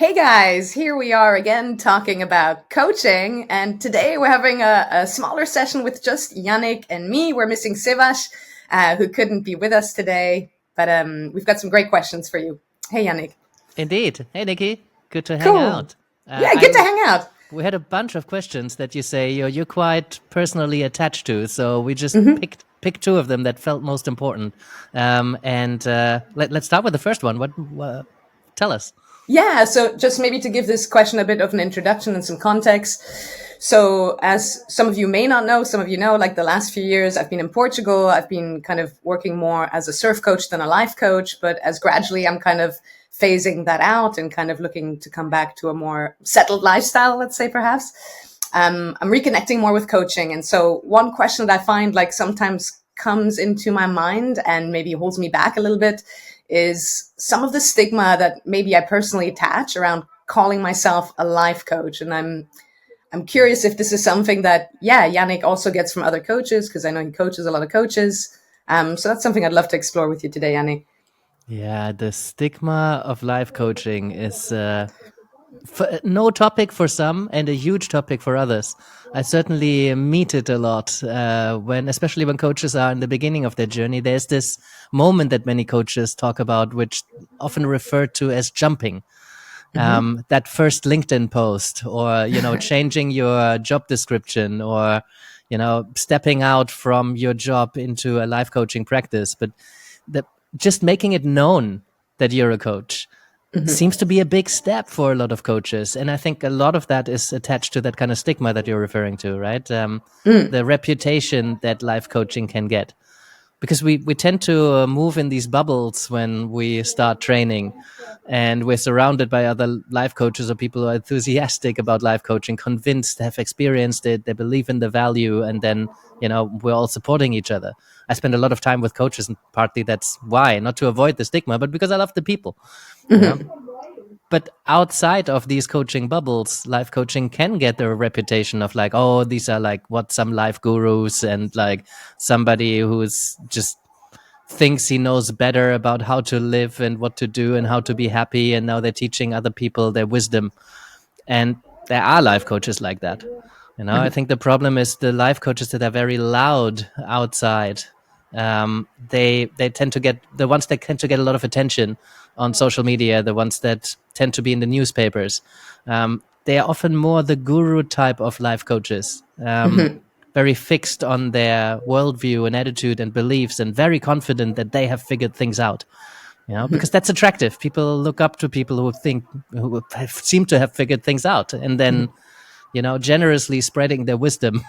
Hey guys, here we are again talking about coaching, and today we're having a smaller session with just Yannick and me. We're missing Sivash, who couldn't be with us today, but we've got some great questions for you. Hey Yannick. Indeed. Hey, Nikki. Good to hang Cool. out. Yeah, good to hang out. We had a bunch of questions that you say you're quite personally attached to, so we just hmm picked two of them that felt most important. Let's start with the first one. Tell us. Yeah, so just maybe to give this question a bit of an introduction and some context. So, as some of you may not know, some of you know, like the last few years, I've been in Portugal. I've been kind of working more as a surf coach than a life coach, but as gradually I'm kind of phasing that out and kind of looking to come back to a more settled lifestyle, let's say perhaps. I'm reconnecting more with coaching. And so, one question that I find like sometimes comes into my mind and maybe holds me back a little bit is some of the stigma that maybe I personally attach around calling myself a life coach. And I'm curious if this is something that, yeah, Yannick also gets from other coaches, because I know he coaches a lot of coaches. So that's something I'd love to explore with you today, Yannick. Yeah, the stigma of life coaching is no topic for some and a huge topic for others. I certainly meet it a lot especially when coaches are in the beginning of their journey. There's this moment that many coaches talk about, which often referred to as jumping. That first LinkedIn post, or changing your job description, or stepping out from your job into a life coaching practice. But the, just making it known that you're a coach seems to be a big step for a lot of coaches. And I think a lot of that is attached to that kind of stigma that you're referring to, right? The reputation that life coaching can get. Because we tend to move in these bubbles when we start training, and we're surrounded by other life coaches or people who are enthusiastic about life coaching, convinced, have experienced it, they believe in the value, and then we're all supporting each other. I spend a lot of time with coaches, and partly that's why, not to avoid the stigma, but because I love the people. You know? But outside of these coaching bubbles, life coaching can get a reputation of like, oh, these are like what some life gurus, and like somebody who's just thinks he knows better about how to live and what to do and how to be happy, and now they're teaching other people their wisdom. And there are life coaches like that. I think the problem is the life coaches that are very loud outside. They tend to get the ones that tend to get a lot of attention on social media, the ones that tend to be in the newspapers. They are often more the guru type of life coaches, very fixed on their worldview and attitude and beliefs, and very confident that they have figured things out. Because that's attractive. People look up to people who seem to have figured things out, and then generously spreading their wisdom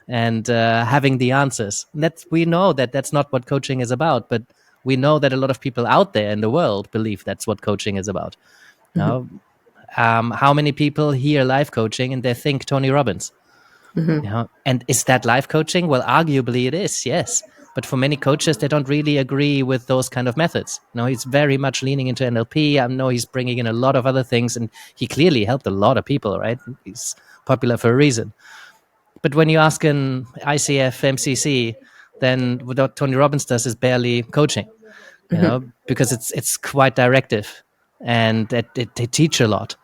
and having the answers. And we know that that's not what coaching is about, but we know that a lot of people out there in the world believe that's what coaching is about. How many people hear life coaching and they think Tony Robbins? And is that life coaching? Well, arguably it is, yes. But for many coaches, they don't really agree with those kind of methods. He's very much leaning into NLP. I know he's bringing in a lot of other things, and he clearly helped a lot of people, right? He's popular for a reason. But when you ask an ICF, MCC, then what Tony Robbins does is barely coaching, because it's quite directive, and they teach a lot,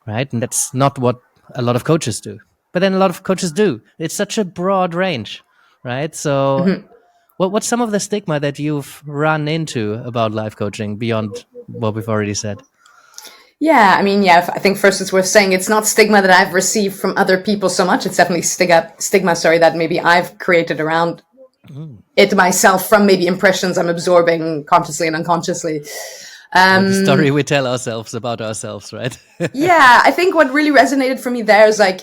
right? And that's not what a lot of coaches do. But then a lot of coaches do. It's such a broad range, right? So what's some of the stigma that you've run into about life coaching beyond what we've already said? Yeah, I mean, yeah, I think first it's worth saying it's not stigma that I've received from other people so much. It's definitely stigma, that maybe I've created around it myself from maybe impressions I'm absorbing consciously and unconsciously. The story we tell ourselves about ourselves, right? Yeah, I think what really resonated for me there is like,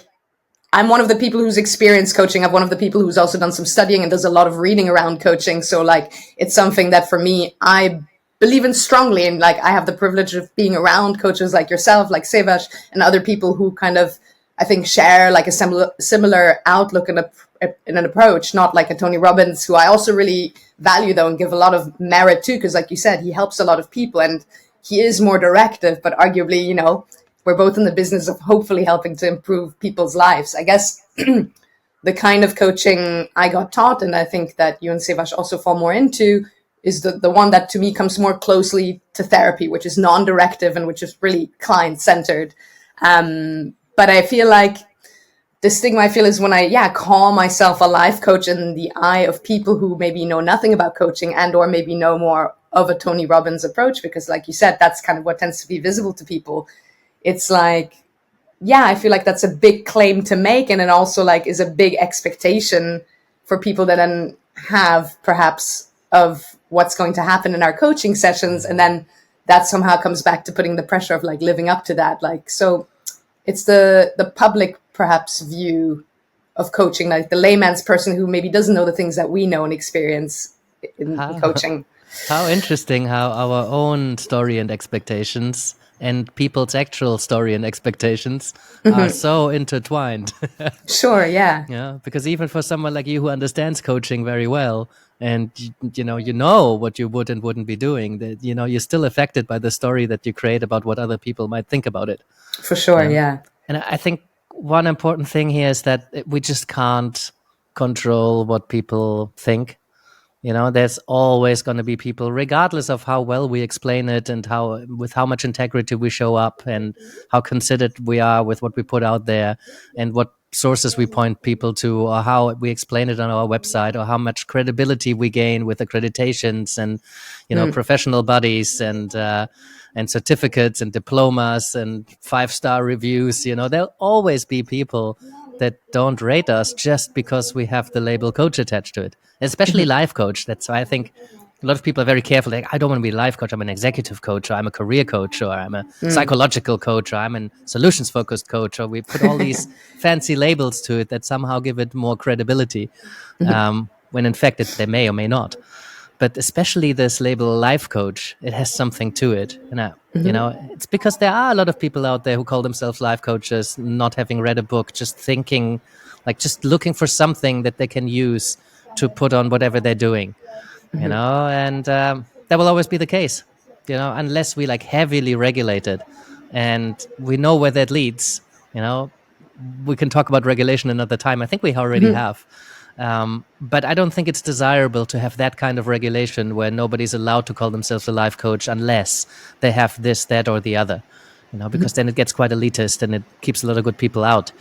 I'm one of the people who's experienced coaching. I'm one of the people who's also done some studying and does a lot of reading around coaching. So like, it's something that for me, I believe in strongly. And like, I have the privilege of being around coaches like yourself, like Sevash, and other people who kind of, I think, share like a similar outlook and an approach, not like a Tony Robbins, who I also really value though and give a lot of merit to, because like you said, he helps a lot of people and he is more directive, but arguably, we're both in the business of hopefully helping to improve people's lives. I guess the kind of coaching I got taught, and I think that you and Sevash also fall more into, is the one that to me comes more closely to therapy, which is non-directive and which is really client-centered. But I feel like the stigma I feel is when I call myself a life coach in the eye of people who maybe know nothing about coaching and or maybe know more of a Tony Robbins approach, because like you said, that's kind of what tends to be visible to people. It's like, yeah, I feel like that's a big claim to make, and it also like is a big expectation for people that then have perhaps of what's going to happen in our coaching sessions, and then that somehow comes back to putting the pressure of like living up to that. Like, so it's the public perhaps view of coaching, like the layman's person who maybe doesn't know the things that we know and experience in coaching. How interesting how our own story and expectations and people's actual story and expectations are so intertwined. Sure, yeah. Yeah, because even for someone like you who understands coaching very well, and you know what you would and wouldn't be doing, that you're still affected by the story that you create about what other people might think about it. For sure, yeah. And I think one important thing here is that we just can't control what people think. There's always going to be people, regardless of how well we explain it and with how much integrity we show up and how considered we are with what we put out there and what sources we point people to, or how we explain it on our website, or how much credibility we gain with accreditations and, professional bodies and certificates and diplomas and 5-star reviews. There'll always be people that don't rate us just because we have the label coach attached to it, especially life coach. That's why I think a lot of people are very careful. Like, I don't want to be a life coach. I'm an executive coach, or I'm a career coach, or I'm a psychological coach, or I'm a solutions focused coach, or we put all these fancy labels to it that somehow give it more credibility, when in fact they may or may not. But especially this label life coach, it has something to it. And, it's because there are a lot of people out there who call themselves life coaches, not having read a book, just thinking, like just looking for something that they can use to put on whatever they're doing, and that will always be the case, unless we like heavily regulate it and we know where that leads. We can talk about regulation another time. I think we already have. But I don't think it's desirable to have that kind of regulation where nobody's allowed to call themselves a life coach unless they have this, that, or the other, because then it gets quite elitist and it keeps a lot of good people out.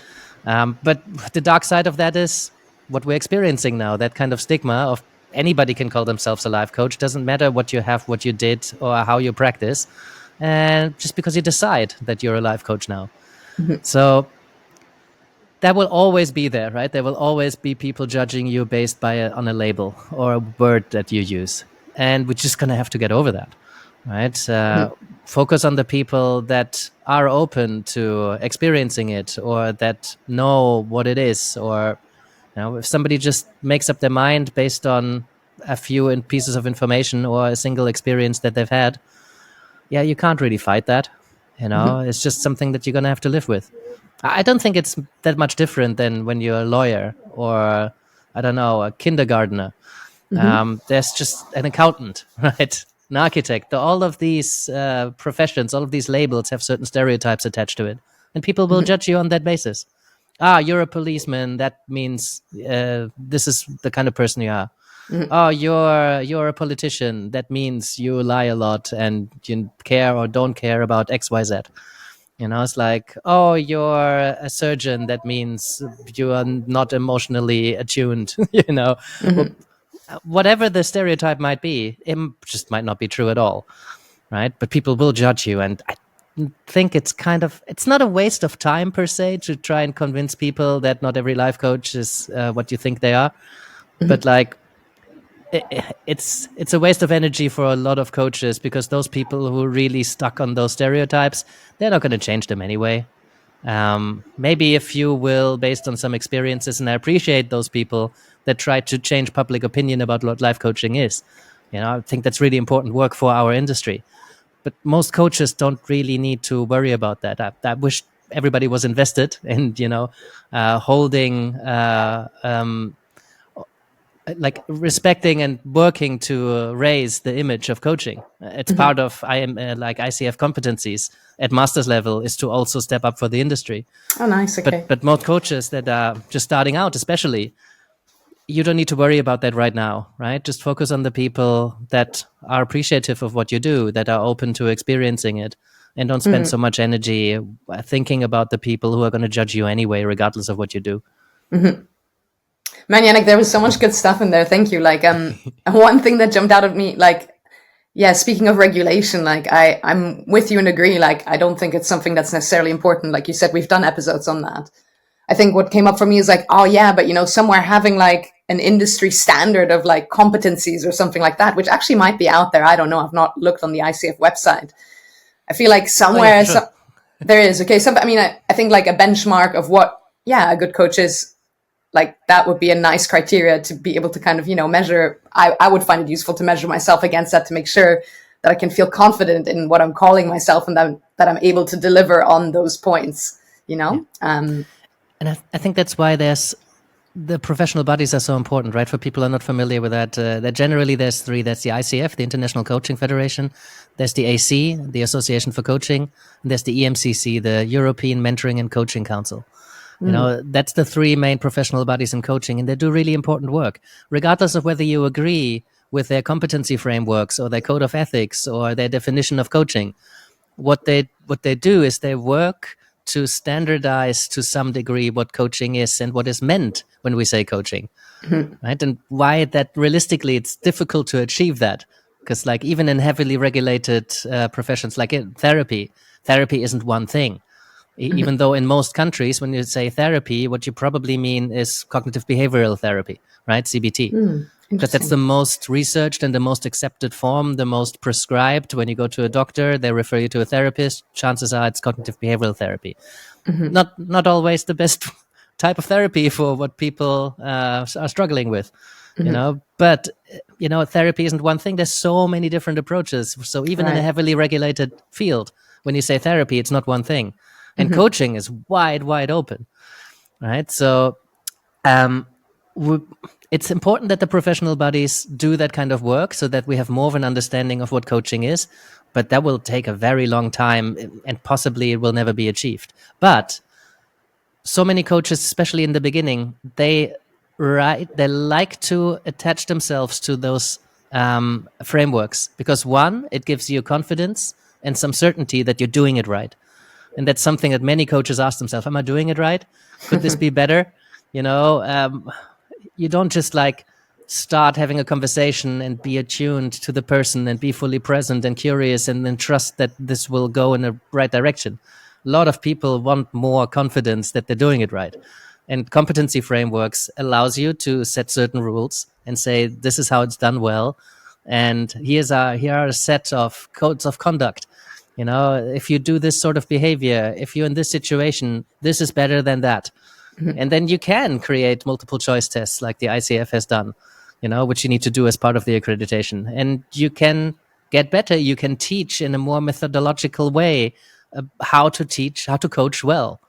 But the dark side of that is what we're experiencing now, that kind of stigma of anybody can call themselves a life coach. Doesn't matter what you have, what you did, or how you practice. And just because you decide that you're a life coach now. So that will always be there, right? There will always be people judging you based on a label or a word that you use. And we're just going to have to get over that, right? Focus on the people that are open to experiencing it, or that know what it is. Or, if somebody just makes up their mind based on a few pieces of information or a single experience that they've had, yeah, you can't really fight that. It's just something that you're going to have to live with. I don't think it's that much different than when you're a lawyer or, I don't know, a kindergartner. There's just an accountant, right? An architect. All of these professions, all of these labels have certain stereotypes attached to it. And people will judge you on that basis. You're a policeman. That means this is the kind of person you are. Oh, you're a politician. That means you lie a lot and you care or don't care about X, Y, Z. It's like, oh, you're a surgeon. That means you are not emotionally attuned, Well, whatever the stereotype might be, it just might not be true at all, right? But people will judge you. And I think it's not a waste of time per se to try and convince people that not every life coach is what you think they are. But like, it's a waste of energy for a lot of coaches, because those people who are really stuck on those stereotypes, they're not going to change them anyway. Maybe a few will, based on some experiences, and I appreciate those people that try to change public opinion about what life coaching is. I think that's really important work for our industry. But most coaches don't really need to worry about that. I wish everybody was invested in, holding like respecting and working to raise the image of coaching. It's part of like ICF competencies at master's level, is to also step up for the industry. Oh, nice. Okay. But most coaches that are just starting out, especially, you don't need to worry about that right now, right? Just focus on the people that are appreciative of what you do, that are open to experiencing it, and don't spend so much energy thinking about the people who are going to judge you anyway, regardless of what you do. Man, Yannick, there was so much good stuff in there. Thank you. Like, one thing that jumped out at me, like, yeah, speaking of regulation, like I'm with you and agree. Like, I don't think it's something that's necessarily important. Like you said, we've done episodes on that. I think what came up for me is like, oh yeah, but somewhere having like an industry standard of like competencies or something like that, which actually might be out there. I don't know. I've not looked on the ICF website. I feel like somewhere sure. there is. Okay. I think like a benchmark of what, yeah, a good coach is. Like that would be a nice criteria to be able to kind of, measure. I would find it useful to measure myself against that to make sure that I can feel confident in what I'm calling myself and that I'm able to deliver on those points, Yeah. And I think that's why the professional bodies are so important, right? For people who are not familiar with that, that generally there's three. That's the ICF, the International Coaching Federation. There's the AC, the Association for Coaching. And there's the EMCC, the European Mentoring and Coaching Council. That's the three main professional bodies in coaching, and they do really important work, regardless of whether you agree with their competency frameworks or their code of ethics or their definition of coaching. What they do is they work to standardize to some degree what coaching is and what is meant when we say coaching, right? And why that realistically it's difficult to achieve that, because like even in heavily regulated professions like therapy isn't one thing. Even though in most countries, when you say therapy, what you probably mean is cognitive behavioral therapy, right? CBT. Because that's the most researched and the most accepted form, the most prescribed. When you go to a doctor, they refer you to a therapist. Chances are it's cognitive behavioral therapy. Not always the best type of therapy for what people are struggling with, But, therapy isn't one thing. There's so many different approaches. So even in a heavily regulated field, when you say therapy, it's not one thing. And coaching is wide open, right? So it's important that the professional bodies do that kind of work so that we have more of an understanding of what coaching is, but that will take a very long time and possibly it will never be achieved. But so many coaches, especially in the beginning, they like to attach themselves to those frameworks because one, it gives you confidence and some certainty that you're doing it right. And that's something that many coaches ask themselves, am I doing it right? Could this be better? You don't just like start having a conversation and be attuned to the person and be fully present and curious and then trust that this will go in the right direction. A lot of people want more confidence that they're doing it right. And competency frameworks allows you to set certain rules and say, this is how it's done well. And here are a set of codes of conduct. If you do this sort of behavior, if you're in this situation, this is better than that. And then you can create multiple choice tests like the ICF has done, which you need to do as part of the accreditation. And you can get better. You can teach in a more methodological way how to teach, how to coach well.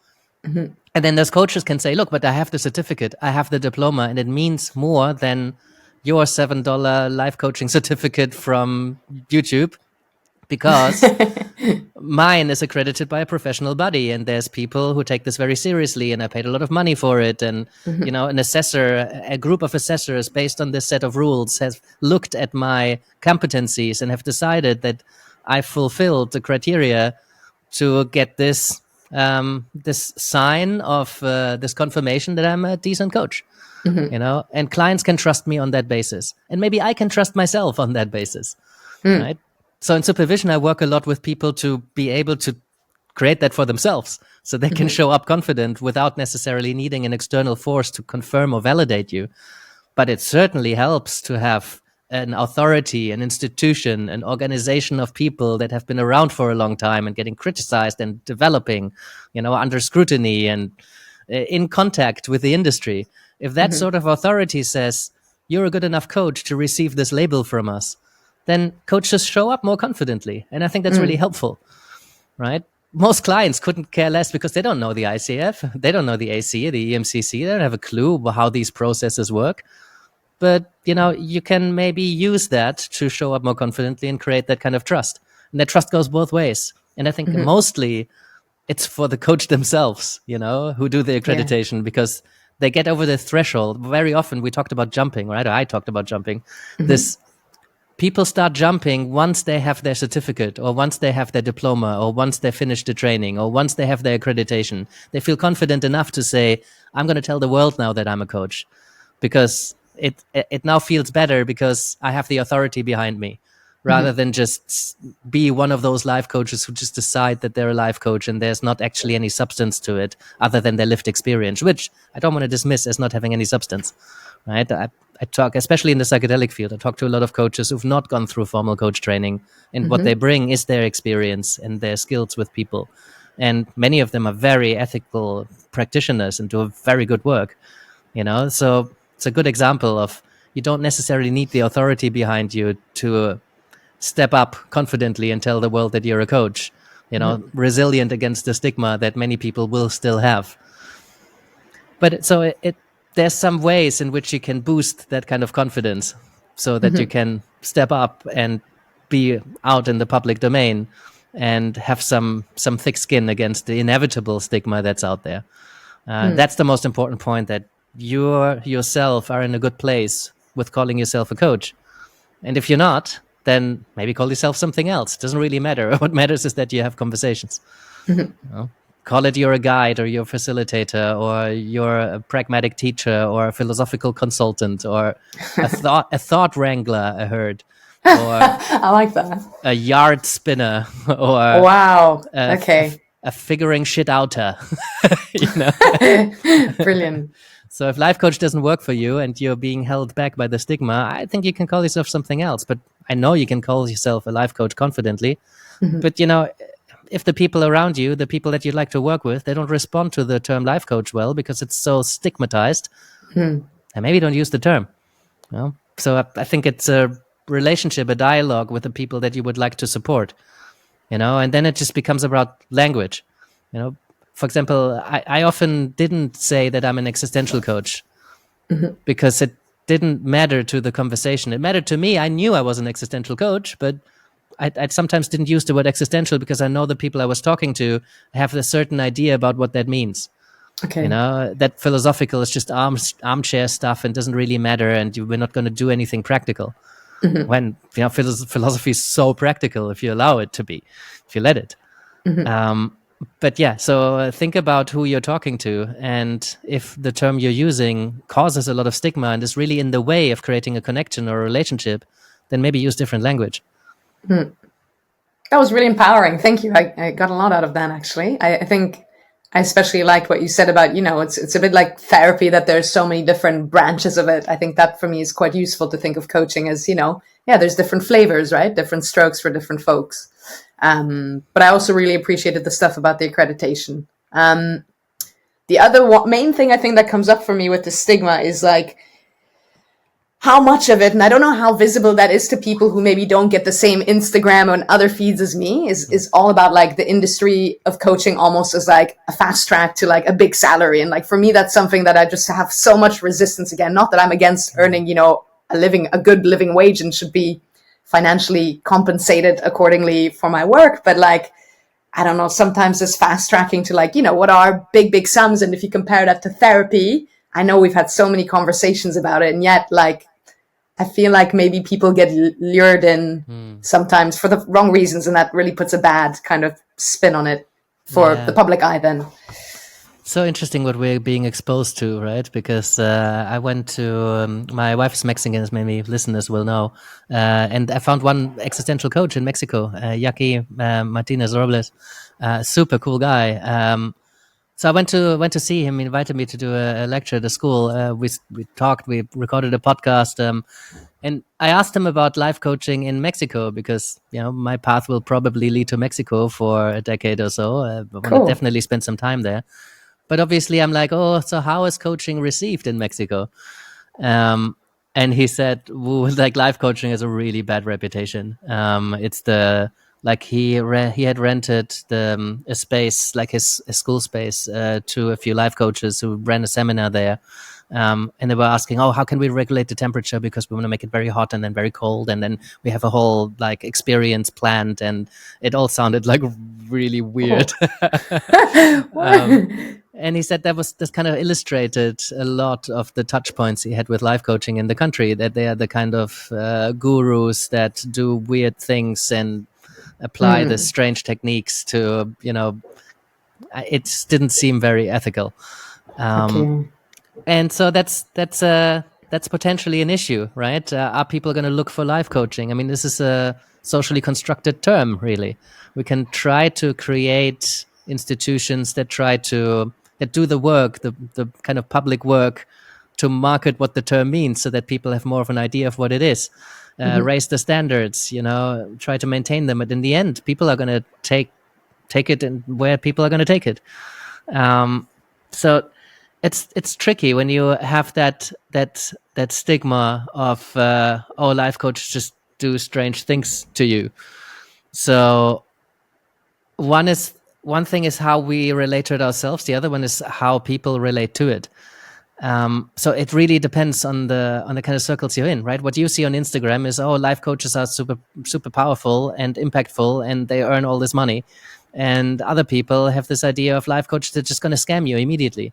And then those coaches can say, look, but I have the certificate, I have the diploma, and it means more than your $7 life coaching certificate from YouTube. Because mine is accredited by a professional body and there's people who take this very seriously and I paid a lot of money for it. And, an assessor, a group of assessors based on this set of rules has looked at my competencies and have decided that I fulfilled the criteria to get this sign of this confirmation that I'm a decent coach, and clients can trust me on that basis. And maybe I can trust myself on that basis, right? So in supervision, I work a lot with people to be able to create that for themselves so they can show up confident without necessarily needing an external force to confirm or validate you. But it certainly helps to have an authority, an institution, an organization of people that have been around for a long time and getting criticized and developing, under scrutiny and in contact with the industry. If that sort of authority says, you're a good enough coach to receive this label from us, then coaches show up more confidently. And I think that's really helpful, right? Most clients couldn't care less because they don't know the ICF, they don't know the AC, the EMCC, they don't have a clue how these processes work. But, you can maybe use that to show up more confidently and create that kind of trust. And that trust goes both ways. And I think mostly it's for the coach themselves, who do the accreditation because they get over the threshold. Very often we talked about jumping, right? Or I talked about jumping. This people start jumping once they have their certificate, or once they have their diploma, or once they finish the training, or once they have their accreditation. They feel confident enough to say, I'm going to tell the world now that I'm a coach, because it now feels better because I have the authority behind me, rather than just be one of those life coaches who just decide that they're a life coach and there's not actually any substance to it other than their lived experience, which I don't want to dismiss as not having any substance, right? I talk, especially in the psychedelic field, I talk to a lot of coaches who've not gone through formal coach training, and what they bring is their experience and their skills with people. And many of them are very ethical practitioners and do a very good work, so it's a good example of, you don't necessarily need the authority behind you to step up confidently and tell the world that you're a coach, resilient against the stigma that many people will still have. But so there's some ways in which you can boost that kind of confidence so that you can step up and be out in the public domain and have some thick skin against the inevitable stigma that's out there. That's the most important point, that you yourself are in a good place with calling yourself a coach. And if you're not, then maybe call yourself something else. It doesn't really matter. What matters is that you have conversations. Call it you're a guide, or you're a facilitator, or you're a pragmatic teacher, or a philosophical consultant, or a thought wrangler, I heard. Or I like that. A yard spinner, or wow. Okay. A figuring shit outer. Brilliant. So if life coach doesn't work for you and you're being held back by the stigma, I think you can call yourself something else. But I know you can call yourself a life coach confidently. But, if the people around you, the people that you'd like to work with, they don't respond to the term life coach well because it's so stigmatized, and maybe don't use the term. So I think it's a relationship, a dialogue with the people that you would like to support, and then it just becomes about language. For example, I often didn't say that I'm an existential coach because it didn't matter to the conversation. It mattered to me. I knew I was an existential coach, but I sometimes didn't use the word existential because I know the people I was talking to have a certain idea about what that means. Okay. That philosophical is just armchair stuff and doesn't really matter, and we're not going to do anything practical. When philosophy is so practical if you allow it to be, if you let it. But yeah, so think about who you're talking to, and if the term you're using causes a lot of stigma and is really in the way of creating a connection or a relationship, then maybe use different language. That was really empowering. Thank you. I got a lot out of that, actually. I think I especially liked what you said about, it's a bit like therapy, that there's so many different branches of it. I think that for me is quite useful to think of coaching as, there's different flavors, right? Different strokes for different folks. But I also really appreciated the stuff about the accreditation. The other main thing I think that comes up for me with the stigma is like how much of it, and I don't know how visible that is to people who maybe don't get the same Instagram and other feeds as me, is all about like the industry of coaching almost as like a fast track to like a big salary. And like for me, that's something that I just have so much resistance again. Not that I'm against earning, a good living wage and should be financially compensated accordingly for my work. But like, I don't know, sometimes this fast tracking to like, what are big sums? And if you compare that to therapy, I know we've had so many conversations about it. And yet like, I feel like maybe people get lured in sometimes for the wrong reasons. And that really puts a bad kind of spin on it for the public eye then. So interesting what we're being exposed to, right? Because I went to, my wife is Mexican, as many listeners will know, and I found one existential coach in Mexico, Yaki Martinez Robles, super cool guy. So I went to see him. He invited me to do a lecture at the school. We talked, we recorded a podcast, and I asked him about life coaching in Mexico because my path will probably lead to Mexico for a decade or so. I want to definitely spend some time there. But obviously, I'm like, so how is coaching received in Mexico? And he said, like life coaching has a really bad reputation. It's he had rented a space, like his school space, to a few life coaches who ran a seminar there. And they were asking, how can we regulate the temperature? Because we want to make it very hot and then very cold. And then we have a whole like experience planned. And it all sounded like really weird. And he said this kind of illustrated a lot of the touch points he had with life coaching in the country, that they are the kind of gurus that do weird things and apply the strange techniques to, it didn't seem very ethical. Okay. And so that's potentially an issue, right? Are people going to look for life coaching? I mean, this is a socially constructed term, really. We can try to create institutions that do the work, the kind of public work, to market what the term means, so that people have more of an idea of what it is. Raise the standards, try to maintain them. But in the end, people are going to take it and where people are going to take it. So it's tricky when you have that stigma of life coaches just do strange things to you. So one thing is how we relate to it ourselves. The other one is how people relate to it. So it really depends on the kind of circles you're in, right? What you see on Instagram is, life coaches are super powerful and impactful, and they earn all this money. And other people have this idea of life coaches that are just going to scam you immediately.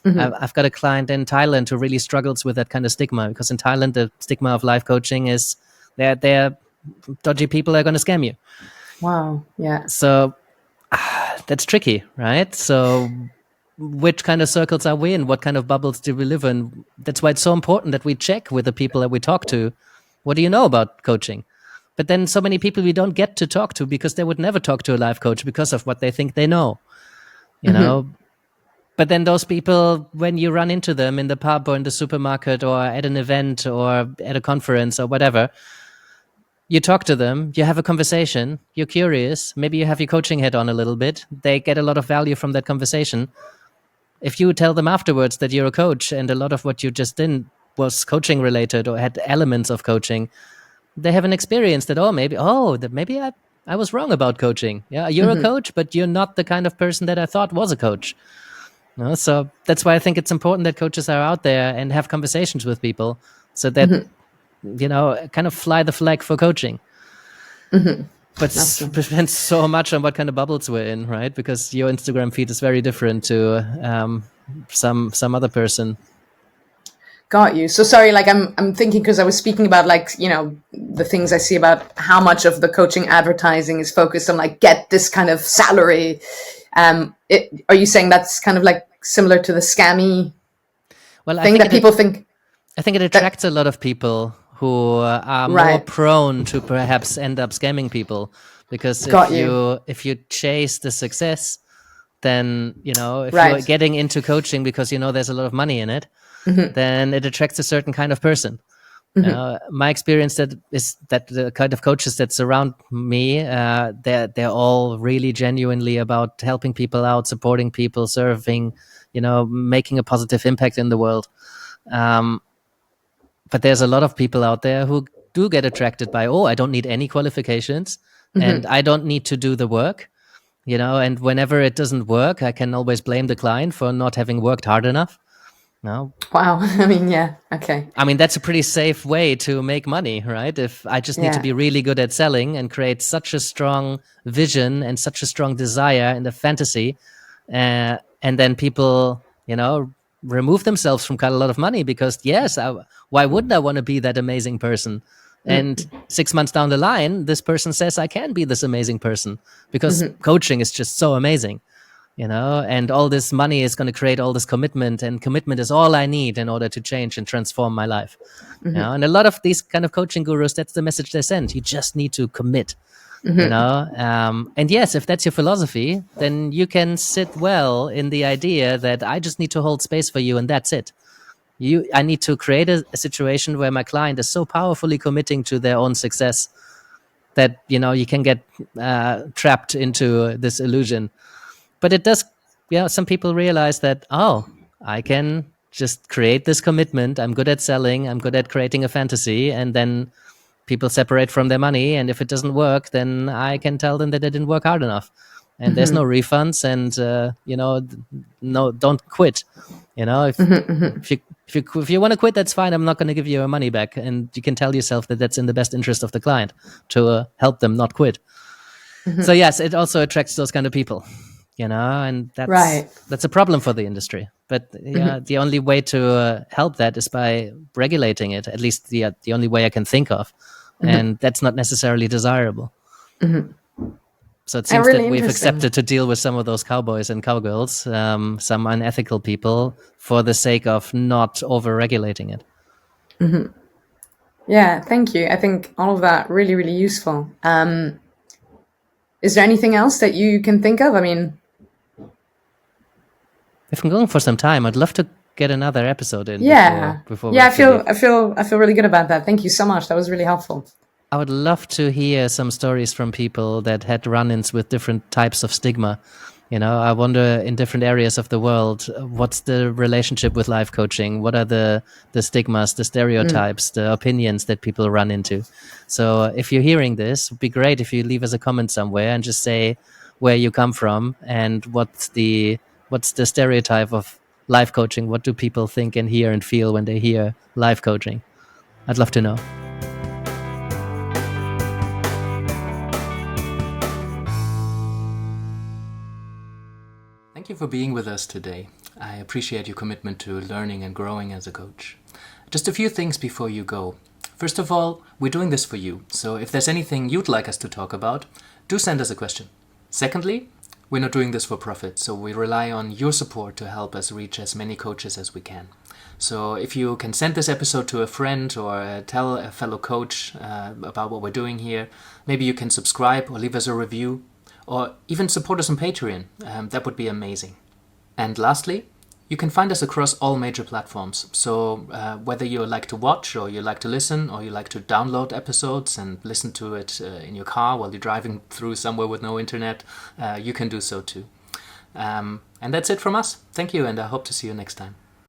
I've got a client in Thailand who really struggles with that kind of stigma, because in Thailand, the stigma of life coaching is they're dodgy people are going to scam you. Wow. Yeah. So that's tricky, right? So which kind of circles are we in? What kind of bubbles do we live in? That's why it's so important that we check with the people that we talk to. What do you know about coaching? But then so many people we don't get to talk to, because they would never talk to a life coach because of what they think they know, you know? But then those people, when you run into them in the pub or in the supermarket or at an event or at a conference or whatever, you talk to them, you have a conversation, you're curious, maybe you have your coaching hat on a little bit, they get a lot of value from that conversation. If you tell them afterwards that you're a coach and a lot of what you just did was coaching related or had elements of coaching, they have an experience that, maybe I was wrong about coaching. Yeah, you're a coach, but you're not the kind of person that I thought was a coach. No? So that's why I think it's important that coaches are out there and have conversations with people, so that, kind of fly the flag for coaching. But depends so much on what kind of bubbles we're in, right? Because your Instagram feed is very different to some other person. Got you. So sorry, like I'm thinking, because I was speaking about, like, the things I see about how much of the coaching advertising is focused on, like, get this kind of salary. Are you saying that's kind of like similar to the scammy thing that people think? I think it attracts a lot of people who are more prone to perhaps end up scamming people, because if you chase the success, then if you're getting into coaching because there's a lot of money in it, then it attracts a certain kind of person. My experience is that the kind of coaches that surround me, they're all really genuinely about helping people out, supporting people, serving, making a positive impact in the world. But there's a lot of people out there who do get attracted by, I don't need any qualifications and I don't need to do the work, and whenever it doesn't work, I can always blame the client for not having worked hard enough. No. Wow. I mean, yeah. Okay. I mean, that's a pretty safe way to make money, right? If I just need to be really good at selling and create such a strong vision and such a strong desire and a fantasy, and then people, remove themselves from quite a lot of money because, why wouldn't I want to be that amazing person? And 6 months down the line, this person says, I can be this amazing person because coaching is just so amazing. And all this money is going to create all this commitment, and commitment is all I need in order to change and transform my life. And a lot of these kind of coaching gurus, that's the message they send. You just need to commit, and yes, if that's your philosophy, then you can sit well in the idea that I just need to hold space for you and that's it. I need to create a situation where my client is so powerfully committing to their own success that, you can get trapped into this illusion. But it does, some people realize that, I can just create this commitment. I'm good at selling. I'm good at creating a fantasy. And then people separate from their money. And if it doesn't work, then I can tell them that they didn't work hard enough. And there's no refunds. And, no, don't quit. If you want to quit, that's fine. I'm not going to give you your money back. And you can tell yourself that that's in the best interest of the client to help them not quit. So yes, it also attracts those kind of people. and Right. that's a problem for the industry. But yeah, the only way to help that is by regulating it. At least the only way I can think of, and that's not necessarily desirable. So it seems Really that we've interesting. accepted to deal with some of those cowboys and cowgirls, some unethical people, for the sake of not over-regulating it. Yeah, thank you. I think all of that really, really useful. Is there anything else that you can think of? I mean, if I'm going for some time, I'd love to get another episode in yeah, before we yeah. have to leave. I feel really good about that. Thank you so much. That was really helpful. I would love to hear some stories from people that had run-ins with different types of stigma. I wonder, in different areas of the world, what's the relationship with life coaching? What are the stigmas, the stereotypes, the opinions that people run into? So if you're hearing this, it'd be great if you leave us a comment somewhere and just say where you come from and what's the stereotype of life coaching. What do people think and hear and feel when they hear life coaching? I'd love to know. Thank you for being with us today. I appreciate your commitment to learning and growing as a coach. Just a few things before you go. First of all, we're doing this for you, so if there's anything you'd like us to talk about, do send us a question. Secondly, we're not doing this for profit, so we rely on your support to help us reach as many coaches as we can. So if you can send this episode to a friend or tell a fellow coach about what we're doing here, maybe you can subscribe or leave us a review, or even support us on Patreon. That would be amazing. And lastly, you can find us across all major platforms. So whether you like to watch or you like to listen or you like to download episodes and listen to it in your car while you're driving through somewhere with no internet, you can do so too. And that's it from us. Thank you, and I hope to see you next time.